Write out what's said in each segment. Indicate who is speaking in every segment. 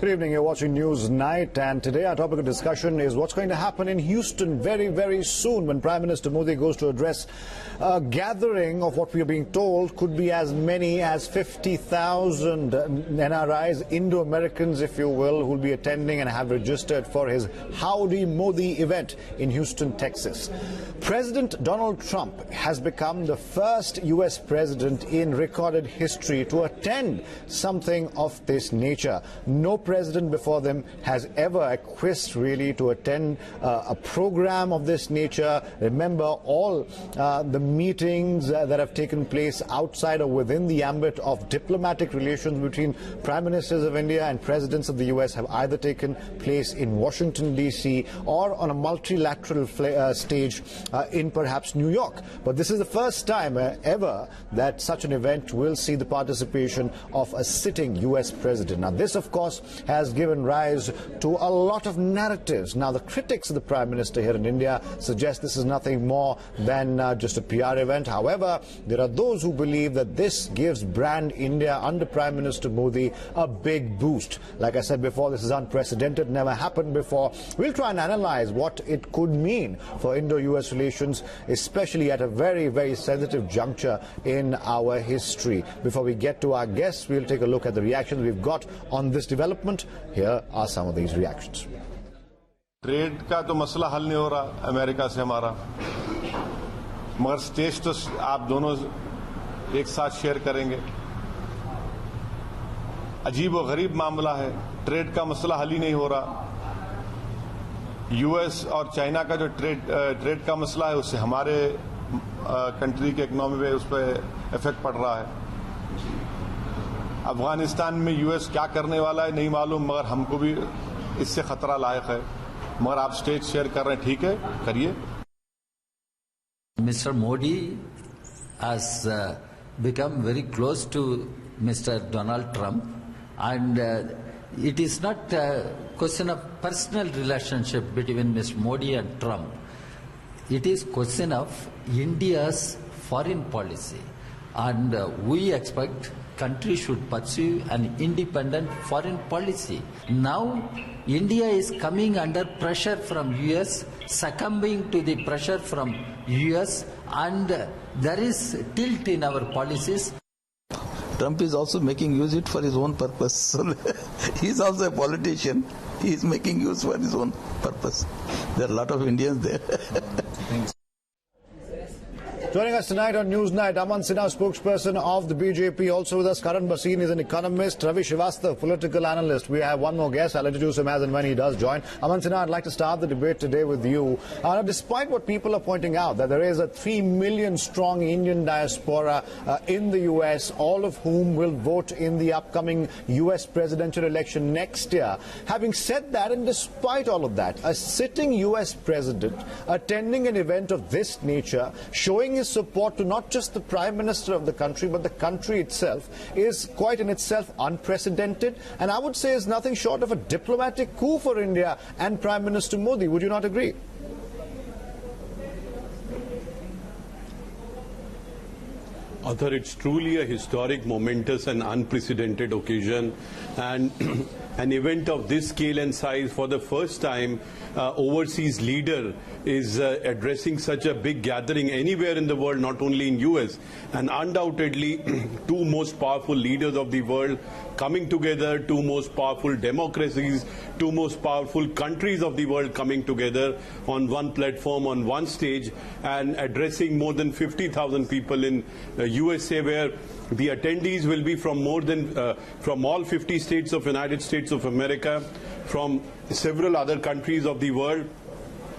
Speaker 1: Good evening, you're watching News Night, and today our topic of discussion is what's going to happen in Houston very, very soon when Prime Minister Modi goes to address a gathering of what we are being told could be as many as 50,000 NRIs, Indo-Americans, if you will, who will be attending and have registered for his Howdy Modi event in Houston, Texas. President Donald Trump has become the first U.S. president in recorded history to attend something of this nature. No president before them has ever acquiesced really to attend a program of this nature. Remember all the meetings that have taken place outside or within the ambit of diplomatic relations between prime ministers of India and presidents of the U.S. have either taken place in Washington, D.C. or on a multilateral stage in perhaps New York. But this is the first time ever that such an event will see the participation of a sitting U.S. president. Now, this, of course, has given rise to a lot of narratives. Now, the critics of the Prime Minister here in India suggest this is nothing more than just a PR event. However, there are those who believe that this gives brand India under Prime Minister Modi a big boost. Like I said before, this is unprecedented, never happened before. We'll try and analyze what it could mean for Indo-US relations, especially at a very, very sensitive juncture in our history. Before we get to our guests, we'll take a look at the reactions we've got on this development. Here are some of these reactions.
Speaker 2: Trade का तो मसला हल नहीं हो रहा America से हमारा, मगर स्टेज तो आप दोनों एक साथ शेयर करेंगे। अजीब और गरीब मामला है, ट्रेड का मसला हल ही नहीं हो रहा। यूएस और चाइना का जो ट्रेड का मसला है उससे हमारे कंट्री के इकोनॉमी पे उस पर इफेक्ट पड़ रहा है। अफगानिस्तान में यूएस क्या करने वाला है नहीं मालूम, मगर हमको भी इससे खतरा लायक है। मगर आप स्टेज शेयर कर रहे हैं, ठीक है, करिए।
Speaker 3: Mr. Modi has become very close to Mr. Donald Trump, and it is not a question of personal relationship between Mr. Modi and Trump. It is question of India's foreign policy, and we expect country should pursue an independent foreign policy. Now, India is coming under pressure from US, succumbing to the pressure from US, and there is tilt in our policies.
Speaker 4: Trump is also making use it for his own purpose. So he is also a politician. He is making use for his own purpose. There are a lot of Indians there.
Speaker 1: Joining us tonight on News Night, Aman Sinha, spokesperson of the BJP. Also with us, Karan Bhasin is an economist. Ravi Srivastava, political analyst. We have one more guest. I'll introduce him as and when he does join. Aman Sinha, I'd like to start the debate today with you. Despite what people are pointing out, that there is a 3 million strong Indian diaspora in the U.S., all of whom will vote in the upcoming U.S. presidential election next year. Having said that, and despite all of that, a sitting U.S. president attending an event of this nature, showing his support to not just the Prime Minister of the country, but the country itself, is quite in itself unprecedented, and I would say is nothing short of a diplomatic coup for India and Prime Minister Modi. Would you not agree?
Speaker 5: Arthur, it's truly a historic, momentous and unprecedented occasion, and an event of this scale and size. For the first time, overseas leader is addressing such a big gathering anywhere in the world, not only in US, and undoubtedly two most powerful leaders of the world coming together, two most powerful democracies, two most powerful countries of the world coming together on one platform, on one stage, and addressing more than 50,000 people in USA, where the attendees will be from from all 50 states of United States of America, from several other countries of the world,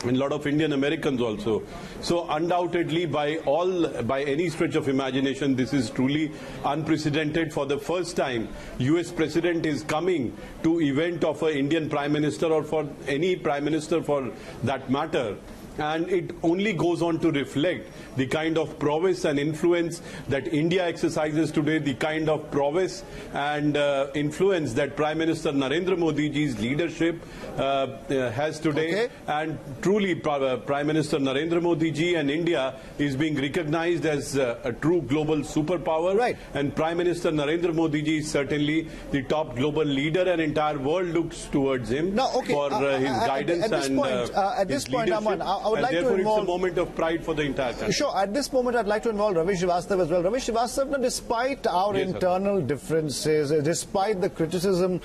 Speaker 5: and a lot of Indian Americans also. So undoubtedly, by any stretch of imagination, this is truly unprecedented. For the first time, US President is coming to event of an Indian Prime Minister, or for any Prime Minister for that matter. and it only goes on to reflect the kind of prowess and influence that India exercises today, the kind of prowess and influence that Prime Minister Narendra Modi ji's leadership has today.
Speaker 1: Okay.
Speaker 5: And truly, Prime Minister Narendra Modi ji and India is being recognized as a true global superpower.
Speaker 1: Right.
Speaker 5: And Prime Minister Narendra Modi ji is certainly the top global leader, and entire world looks towards him
Speaker 1: Now, okay,
Speaker 5: for his guidance
Speaker 1: at this
Speaker 5: his
Speaker 1: point,
Speaker 5: leadership.
Speaker 1: Aman, I would
Speaker 5: and
Speaker 1: like to
Speaker 5: therefore
Speaker 1: involve...
Speaker 5: it's a moment of pride for the entire country.
Speaker 1: Sure, at this moment I'd like to involve Ravi Srivastava as well. Ravi Srivastava, now, despite our
Speaker 5: Yes, sir.
Speaker 1: internal differences, despite the criticism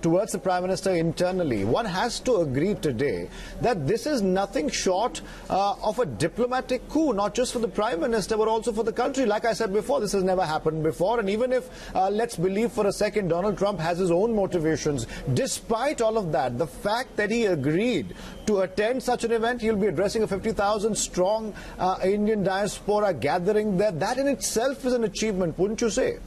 Speaker 1: towards the Prime Minister internally, one has to agree today that this is nothing short of a diplomatic coup, not just for the Prime Minister but also for the country. Like I said before, this has never happened before, and even if, let's believe for a second, Donald Trump has his own motivations, despite all of that, the fact that he agreed to attend such an event, he'll be addressing a 50,000 strong Indian diaspora gathering there, that in itself is an achievement, wouldn't you say?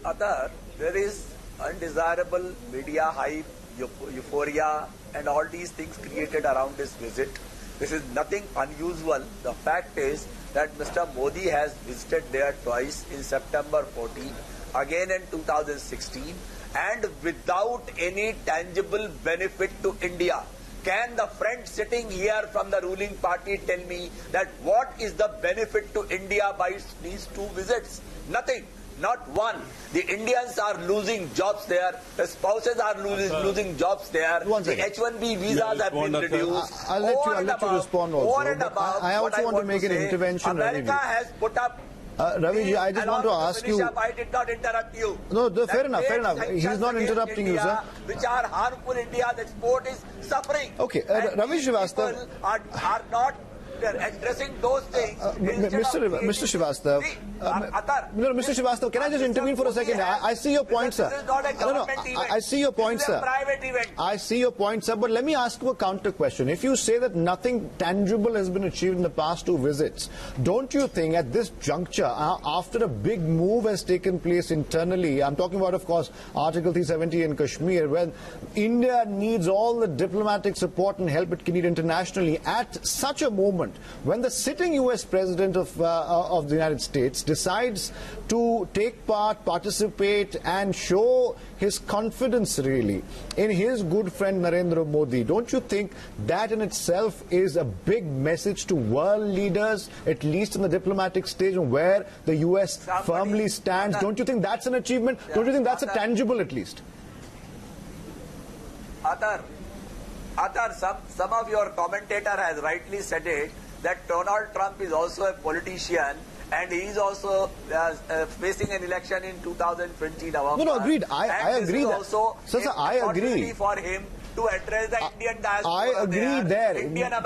Speaker 6: Other, there is undesirable media hype, euphoria, and all these things created around this visit. This is nothing unusual. The fact is that Mr. Modi has visited there twice, in September 14, again in 2016, and without any tangible benefit to India. Can the friend sitting here from the ruling party tell me that what is the benefit to India by these two visits? Nothing. Not one. The Indians are losing jobs there. The spouses are losing jobs there.
Speaker 1: One
Speaker 6: The
Speaker 1: second.
Speaker 6: H-1B visas have been reduced.
Speaker 1: I'll let you respond also.
Speaker 6: Over and
Speaker 1: But
Speaker 6: above,
Speaker 1: I also
Speaker 6: what
Speaker 1: want to make an
Speaker 6: say,
Speaker 1: intervention,
Speaker 6: America
Speaker 1: Ravi ji.
Speaker 6: has put up.
Speaker 1: Ravi, I just want to ask you...
Speaker 6: I did not interrupt you.
Speaker 1: No, fair
Speaker 6: That
Speaker 1: enough, fair enough.
Speaker 6: sanctions
Speaker 1: He's not
Speaker 6: against
Speaker 1: interrupting you,
Speaker 6: India,
Speaker 1: sir.
Speaker 6: Which are harmful. India's export is suffering.
Speaker 1: Okay,
Speaker 6: And
Speaker 1: Ravi
Speaker 6: these
Speaker 1: Srivastava...
Speaker 6: people are not addressing those things.
Speaker 1: Mr. Srivastava, Mr. Srivastava, can I just intervene for a second? I see your point, sir.
Speaker 6: This is not a government event.
Speaker 1: I see your point,
Speaker 6: This is
Speaker 1: sir.
Speaker 6: a private event.
Speaker 1: I see your point, sir, but let me ask you a counter question. If you say that nothing tangible has been achieved in the past two visits, don't you think at this juncture, after a big move has taken place internally, I'm talking about, of course, Article 370 in Kashmir, when India needs all the diplomatic support and help it can need internationally, at such a moment, when the sitting US President of the United States decides to take part, participate and show his confidence really in his good friend Narendra Modi, don't you think that in itself is a big message to world leaders, at least in the diplomatic stage where the US firmly stands? Don't you think that's an achievement? Don't you think that's a tangible at least?
Speaker 6: Some of your commentator has rightly said it, that Donald Trump is also a politician and he is also facing an election in 2020 November.
Speaker 1: No, agreed. I agree that.
Speaker 6: Also
Speaker 1: Sir, I agree.
Speaker 6: For him to address the Indian diaspora.
Speaker 1: I agree there.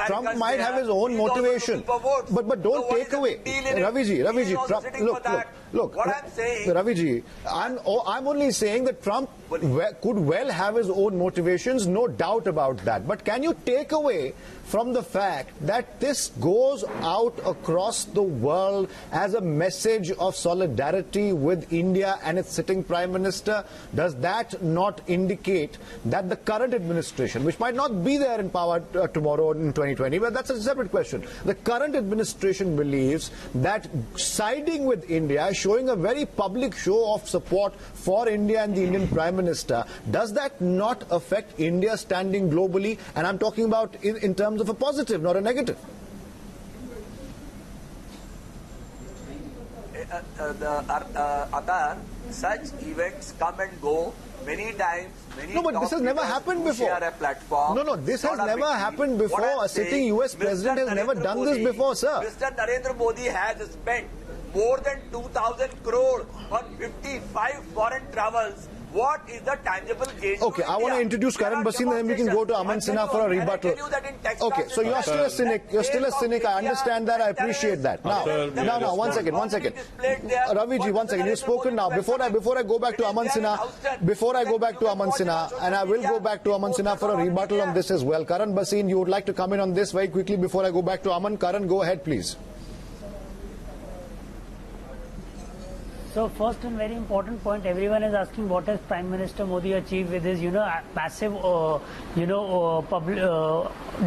Speaker 1: Trump might have his own motivation. But don't take away. Raviji, Trump, look,
Speaker 6: what I'm saying,
Speaker 1: Raviji, I'm only saying that Trump could well have his own motivations, no doubt about that. But can you take away from the fact that this goes out across the world as a message of solidarity with India and its sitting Prime Minister? Does that not indicate that the current administration, which might not be there in power tomorrow in 2020, but that's a separate question, the current administration believes that siding with India, showing a very public show of support for India and the Indian Prime Minister, does that not affect India's standing globally? And I'm talking about in terms of a positive, not a negative.
Speaker 6: Such events come and go many times.
Speaker 1: No, but this has never happened before. No, this has never happened before. A sitting US president has never done this before, sir.
Speaker 6: Mr. Narendra Modi has spent more than 2,000 crore on 55 foreign travels. What is the tangible gain?
Speaker 1: Okay, I want to introduce Karan Bhasin, then we can go to Aman Sinha for a rebuttal. Okay, so you're still a cynic. You're still a cynic. I understand that. I appreciate that. Now, one second. Raviji, one second. You've spoken now. Before I go back to Aman Sinha, and I will go back to Aman Sinha for a rebuttal on this as well. Karan Bhasin, you would like to come in on this very quickly before I go back to Aman. Karan, go ahead, please.
Speaker 7: So first and very important point, everyone is asking what has Prime Minister Modi achieved with his, massive,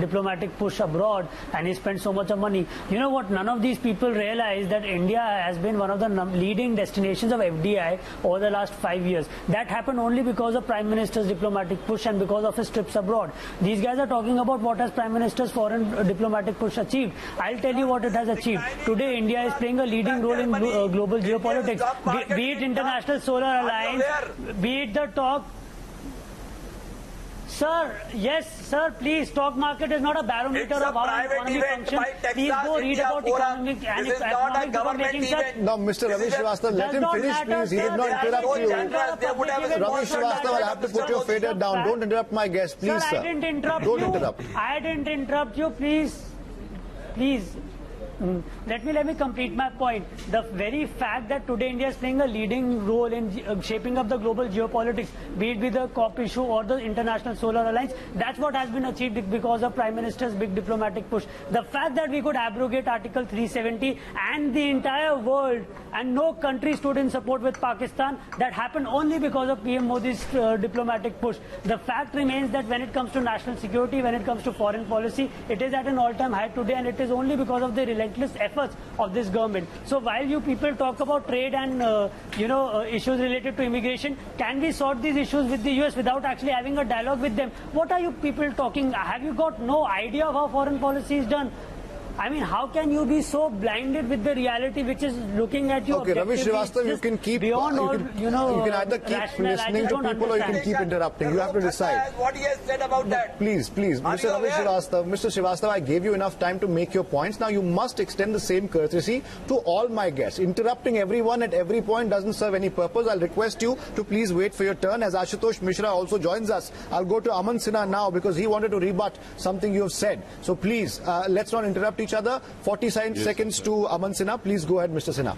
Speaker 7: diplomatic push abroad, and he spent so much of money. You know what? None of these people realize that India has been one of the leading destinations of FDI over the last 5 years. That happened only because of Prime Minister's diplomatic push and because of his trips abroad. These guys are talking about what has Prime Minister's foreign diplomatic push achieved. I'll tell you what it has achieved. Today, India is playing a leading role in global geopolitics. Be it International Solar Alliance, be it the talk. Sir, yes, sir, please, stock market is not a barometer of how an economy functions. Please go read about economic and economic decision-making, sir.
Speaker 1: Now, Mr. Ravi Srivastava, let him finish, please. He did not interrupt you. Ravi Srivastava, I'll have to put your fader down. Don't interrupt my guest, please, sir.
Speaker 7: I didn't interrupt you.
Speaker 1: Don't interrupt.
Speaker 7: I didn't interrupt you, please. Please. Let me complete my point. The very fact that today India is playing a leading role in shaping up the global geopolitics, be it with the COP issue or the International Solar Alliance, that's what has been achieved because of Prime Minister's big diplomatic push. The fact that we could abrogate Article 370 and the entire world and no country stood in support with Pakistan, that happened only because of PM Modi's diplomatic push. The fact remains that when it comes to national security, when it comes to foreign policy, it is at an all-time high today, and it is only because of the relentless efforts of this government. So while you people talk about trade and issues related to immigration, can we sort these issues with the US without actually having a dialogue with them? What are you people talking? Have you got no idea of how foreign policy is done? I mean, how can you be so blinded with the reality which is looking at you?
Speaker 1: Okay, Ravi Srivastava, you can keep
Speaker 7: beyond
Speaker 1: you can either keep listening to people or you can keep interrupting. You have to decide.
Speaker 6: What he has said about that.
Speaker 1: Please, Mr. Ravi Srivastava, I gave you enough time to make your points. Now you must extend the same courtesy to all my guests. Interrupting everyone at every point doesn't serve any purpose. I'll request you to please wait for your turn. As Ashutosh Mishra also joins us, I'll go to Aman Sinha now because he wanted to rebut something you have said. So please, let's not interrupt each other. 40 seconds to Aman Sinha. Please go ahead, Mr. Sinha.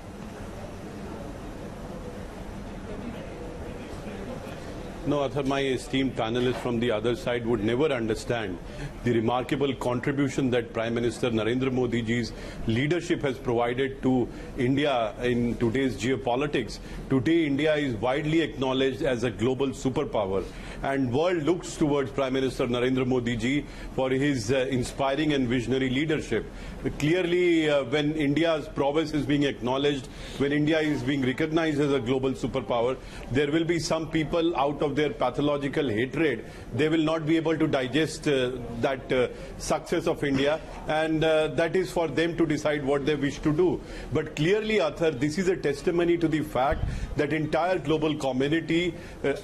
Speaker 5: No, Athar, my esteemed panelists from the other side would never understand the remarkable contribution that Prime Minister Narendra Modi ji's leadership has provided to India in today's geopolitics. Today, India is widely acknowledged as a global superpower, and world looks towards Prime Minister Narendra Modi ji for his inspiring and visionary leadership. Clearly, when India's prowess is being acknowledged, when India is being recognized as a global superpower, there will be some people out of their pathological hatred, they will not be able to digest that success of India, and that is for them to decide what they wish to do. But clearly, Athar, this is a testimony to the fact that entire global community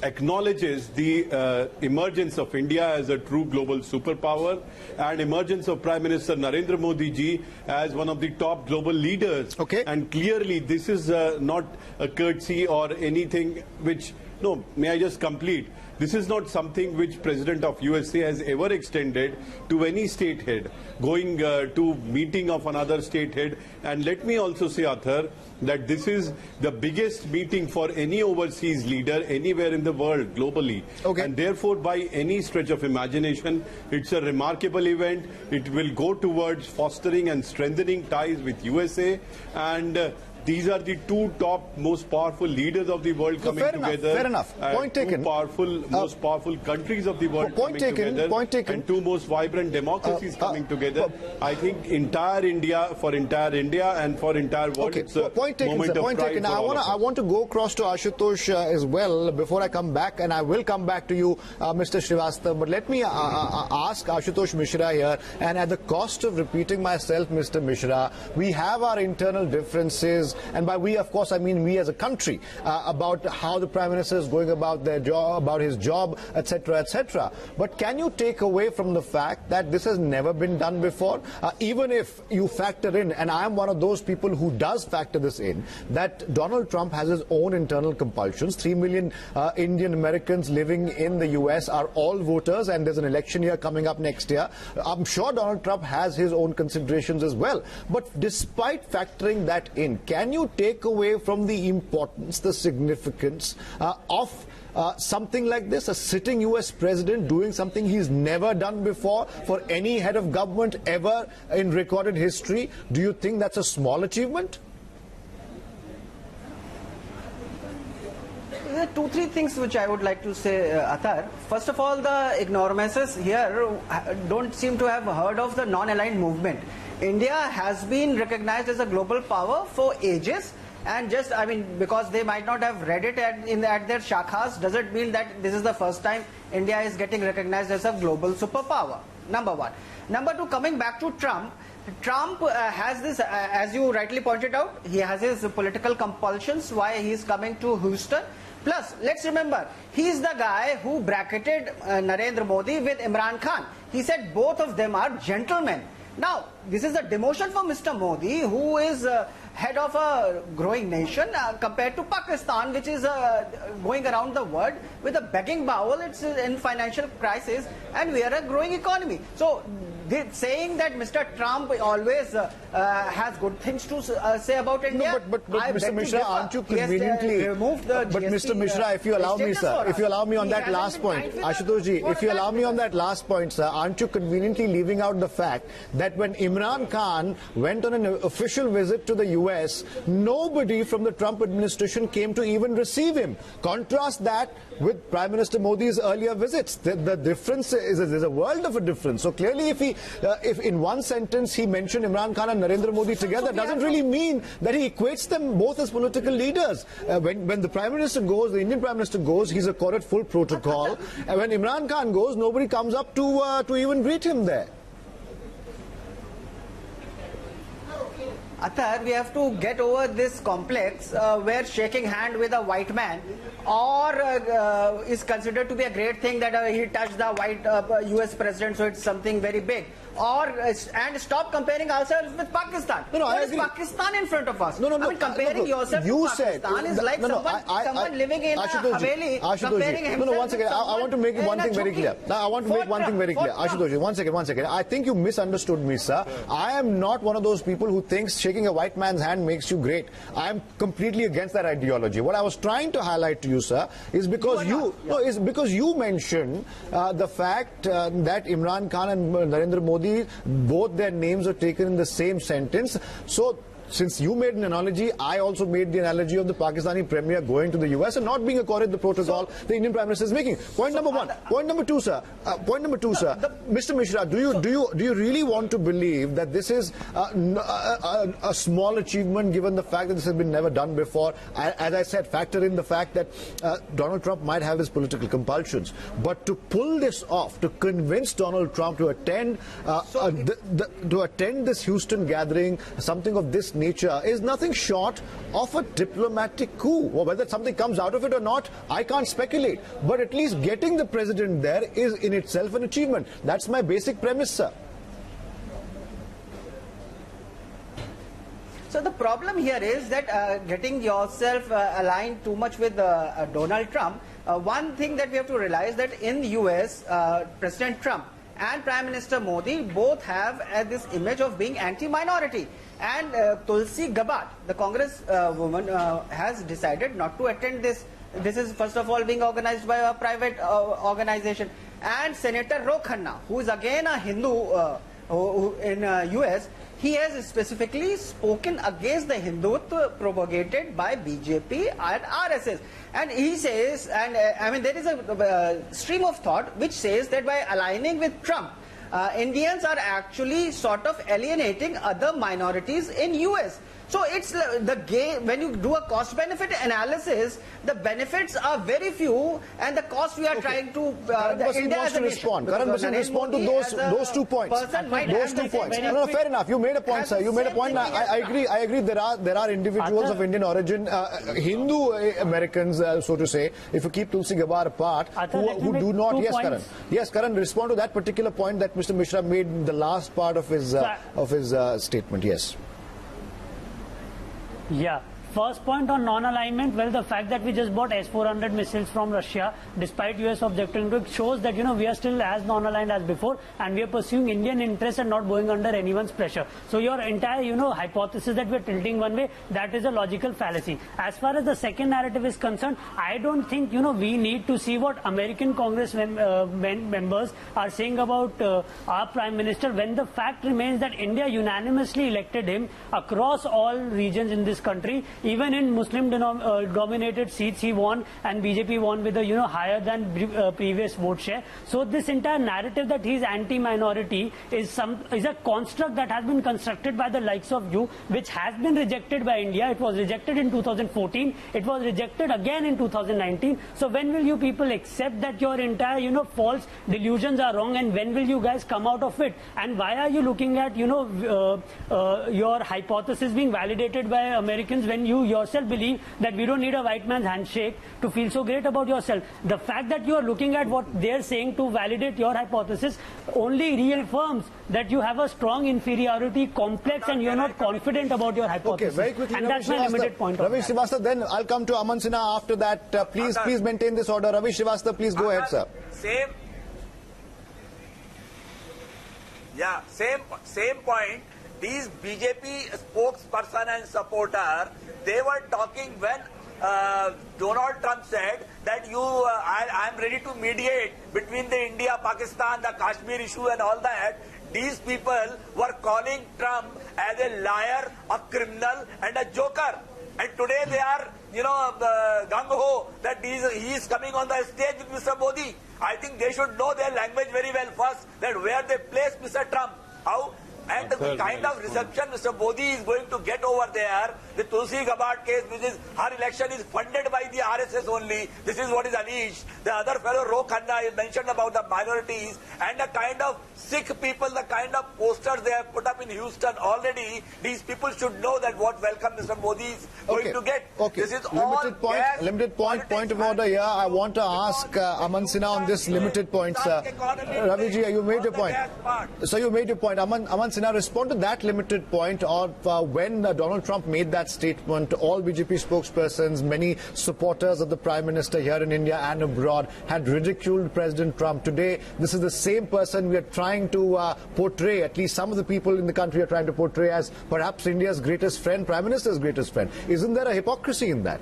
Speaker 5: acknowledges the emergence of India as a true global superpower and emergence of Prime Minister Narendra Modi ji as one of the top global leaders.
Speaker 1: Okay.
Speaker 5: And clearly, this is not a courtesy or anything which... No, may I just complete? This is not something which President of USA has ever extended to any state head, going to meeting of another state head. And let me also say, Athar, that this is the biggest meeting for any overseas leader anywhere in the world, globally.
Speaker 1: Okay.
Speaker 5: And therefore, by any stretch of imagination, it's a remarkable event. It will go towards fostering and strengthening ties with USA, and these are the two top, most powerful leaders of the world coming together.
Speaker 1: Fair enough. Point taken.
Speaker 5: Most powerful countries of the world coming together.
Speaker 1: Point taken.
Speaker 5: And two most vibrant democracies coming together. I think entire India, for entire India and for entire world,
Speaker 1: okay.
Speaker 5: It's a
Speaker 1: Point taken,
Speaker 5: moment
Speaker 1: sir.
Speaker 5: of
Speaker 1: Point
Speaker 5: pride
Speaker 1: taken.
Speaker 5: for all of us.
Speaker 1: I want to go across to Ashutosh as well before I come back, and I will come back to you, Mr. Srivastava. But let me ask Ashutosh Mishra here, and at the cost of repeating myself, Mr. Mishra, we have our internal differences, and by we, of course, I mean we as a country, about how the Prime Minister is going about their job, about his job, etc., etc. But can you take away from the fact that this has never been done before? Even if you factor in, and I am one of those people who does factor this in, that Donald Trump has his own internal compulsions. 3 million Indian Americans living in the US are all voters, and there's an election year coming up next year. I'm sure Donald Trump has his own considerations as well. But despite factoring that in, can you take away from the importance, the significance of something like this, a sitting US president doing something he's never done before for any head of government ever in recorded history? Do you think that's a small achievement?
Speaker 8: there are 2-3 things which I would like to say, Athar. First of all, the ignoramuses here don't seem to have heard of the non-aligned movement. India has been recognized as a global power for ages, and just, I mean, because they might not have read it at their shakhas, doesn't mean that this is the first time India is getting recognized as a global superpower. Number one. Number two, coming back to Trump, Trump has this, as you rightly pointed out, he has his political compulsions why he is coming to Houston. Plus, let's remember, he is the guy who bracketed Narendra Modi with Imran Khan. He said both of them are gentlemen. Now, this is a demotion for Mr. Modi, who is head of a growing nation compared to Pakistan, which is going around the world with a begging bowl. It's in financial crisis, and we are a growing economy. So, saying that Mr. Trump always has good things to say about India.
Speaker 1: No, but Mr. Mishra, aren't you conveniently removed the GST, but Mr. Mishra, if you allow me, sir, if you allow me on that last point, Ashutosh ji, if you allow me on that last point, sir, aren't you conveniently leaving out the fact that when Imran Khan went on an official visit to the US, nobody from the Trump administration came to even receive him? Contrast that with Prime Minister Modi's earlier visits. The difference is there's a world of a difference. So clearly, if in one sentence he mentioned Imran Khan and Narendra Modi together, doesn't really mean that he equates them both as political leaders. When the Prime Minister goes, the Indian Prime Minister goes, he's accorded full protocol. And when Imran Khan goes, nobody comes up to even greet him there.
Speaker 8: Athar, we have to get over this complex where shaking hand with a white man or is considered to be a great thing that he touched the white US president, so it's something very big. And stop comparing ourselves with Pakistan.
Speaker 1: No,
Speaker 8: what
Speaker 1: I
Speaker 8: is
Speaker 1: agree.
Speaker 8: Pakistan in front of us?
Speaker 1: No,
Speaker 8: I mean, comparing yourself
Speaker 1: you
Speaker 8: to Pakistan is like someone living in a Haveli comparing himself
Speaker 1: No, one second.
Speaker 8: with
Speaker 1: I want to make one thing very clear. Now, I want to make one thing very clear. Ashutosh, one second. I think you misunderstood me, sir. I am not one of those people who thinks shaking a white man's hand makes you great. I am completely against that ideology. What I was trying to highlight to you, sir, is because you mentioned the fact that Imran Khan and Narendra Modi, both their names are taken in the same sentence. So, since you made an analogy, I also made the analogy of the Pakistani Premier going to the US and not being accorded the protocol the Indian Prime Minister is making. Point number one. Point number two, sir. Mr. Mishra, do you really want to believe that this is a small achievement given the fact that this has been never done before? As I said, factor in the fact that Donald Trump might have his political compulsions, but to pull this off, to convince Donald Trump to attend this Houston gathering, something of this nature, is nothing short of a diplomatic coup. Or whether something comes out of it or not, I can't speculate. But at least getting the president there is in itself an achievement. That's my basic premise, sir.
Speaker 8: So the problem here is that getting yourself aligned too much with Donald Trump, one thing that we have to realize that in the US, President Trump and Prime Minister Modi both have this image of being anti-minority. And Tulsi Gabbard, the Congress woman, has decided not to attend this. This is first of all being organized by a private organization. And Senator Ro Khanna, who is again a Hindu in US, he has specifically spoken against the Hindutva propagated by BJP and RSS. And he says, and I mean there is a stream of thought which says that by aligning with Trump, Indians are actually sort of alienating other minorities in US. So it's when you do a cost benefit analysis, the benefits are very few and the cost we are trying to
Speaker 1: Karan wants to respond. Karan must respond to those 2 points. Those 2 points. No, fair enough. You made a point, sir. You made a point. I agree. There are individuals of Indian origin, Hindu Americans, so to say, if you keep Tulsi Gabbard apart, who do not. Yes, Karan. Yes, Karan. Respond to that particular point that Mr. Mishra made in the last part of his statement. Yes.
Speaker 7: Yeah. First point on non-alignment, well, the fact that we just bought S-400 missiles from Russia, despite US objecting to it, shows that, we are still as non-aligned as before, and we are pursuing Indian interests and not going under anyone's pressure. So your entire, hypothesis that we are tilting one way, that is a logical fallacy. As far as the second narrative is concerned, I don't think, we need to see what American Congress members are saying about our Prime Minister, when the fact remains that India unanimously elected him across all regions in this country. Even in Muslim dominated seats, he won, and BJP won with a higher than previous vote share. So this entire narrative that he's anti-minority is a construct that has been constructed by the likes of you, which has been rejected by India. It was rejected in 2014. It was rejected again in 2019. So when will you people accept that your entire false delusions are wrong, and when will you guys come out of it? And why are you looking at your hypothesis being validated by Americans when you yourself believe that we don't need a white man's handshake to feel so great about yourself? The fact that you are looking at what they're saying to validate your hypothesis only reaffirms that you have a strong inferiority complex and you're not confident about your hypothesis.
Speaker 1: Okay, very quickly,
Speaker 7: and that's my limited point.
Speaker 1: Ravi Srivastava, then I'll come to Aman Sinha after that. Please maintain this order. Ravi Srivastava, please go ahead, sir.
Speaker 6: Same point. These BJP spokesperson and supporter, they were talking when Donald Trump said that I am ready to mediate between the India, Pakistan, the Kashmir issue and all that. These people were calling Trump as a liar, a criminal and a joker. And today they are, gung-ho that he is coming on the stage with Mr. Modi. I think they should know their language very well first, that where they place Mr. Trump. How? And the kind of reception Mr. Modi is going to get over there, the Tulsi Gabbard case, which is her election is funded by the RSS only. This is what is alleged. The other fellow, Ro Khanna, mentioned about the minorities and the kind of Sikh people, the kind of posters they have put up in Houston already. These people should know that what welcome Mr. Modi is going to get.
Speaker 1: Okay.
Speaker 6: This is
Speaker 1: limited point of order here. I want to ask Aman Sinha on this limited point, sir. Raviji, you made your point. So you made your point. Aman Sinha, respond to that limited point of when Donald Trump made that statement. All BJP spokespersons, many supporters of the Prime Minister here in India and abroad had ridiculed President Trump. Today, this is the same person we are trying to portray, at least some of the people in the country are trying to portray as perhaps India's greatest friend, Prime Minister's greatest friend. Isn't there a hypocrisy in that?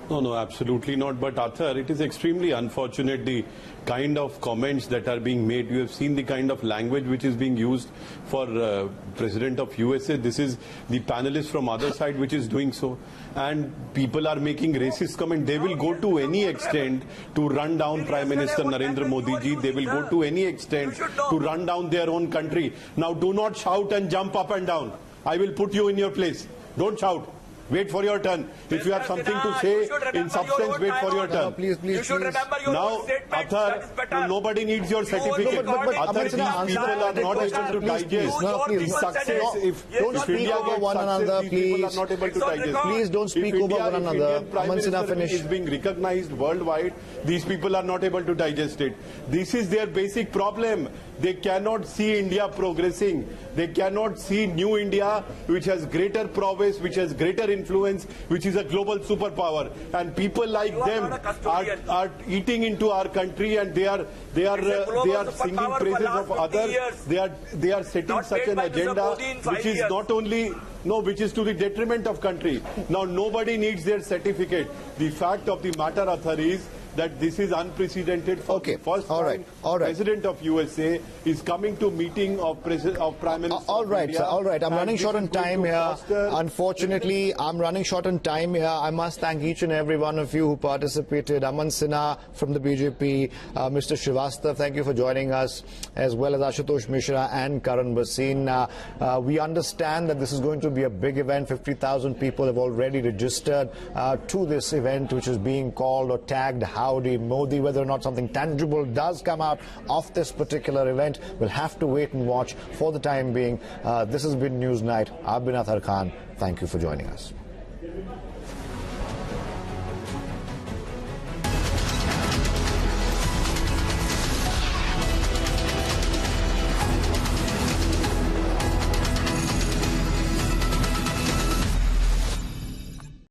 Speaker 5: No, absolutely not. But Athar, it is extremely unfortunate the kind of comments that are being made. You have seen the kind of language which is being used for President of USA. This is the panelist from other side which is doing so. And people are making racist comments. They will go to any extent to run down Prime Minister Narendra Modi ji. They will go to any extent to run down their own country. Now do not shout and jump up and down. I will put you in your place. Don't shout. Wait for your turn. If you have something to say in substance, wait for your turn.
Speaker 1: Please.
Speaker 6: You should remember your
Speaker 5: now, Athar, nobody needs your certificate. Athar, these people are not able to digest the success. If
Speaker 1: don't speak over one another, please.
Speaker 5: People are not able to digest.
Speaker 1: Please don't speak over one another.
Speaker 5: Prime Minister is being recognized worldwide. These people are not able to digest it. This is their basic problem. They cannot see India progressing. They cannot see new India, which has greater prowess, which has greater influence, which is a global superpower. And people like them are eating into our country, and they are singing praises of others. They are setting such an agenda, which is not only which is to the detriment of country. Now nobody needs their certificate. The fact of the matter, Athar, is that this is unprecedented. For the first time, President of USA is coming to meeting of Prime Minister.
Speaker 1: All right, sir. All right. I'm running short on time here. Unfortunately, I'm running short on time here. I must thank each and every one of you who participated. Aman Sinha from the BJP, Mr. Srivastava, thank you for joining us, as well as Ashutosh Mishra and Karan Bhasin. We understand that this is going to be a big event. 50,000 people have already registered to this event, which is being called or tagged Howdy Modi. Whether or not something tangible does come out of this particular event, we'll have to wait and watch. For the time being, this has been Newsnight. I've been Athar Khan. Thank you for joining us.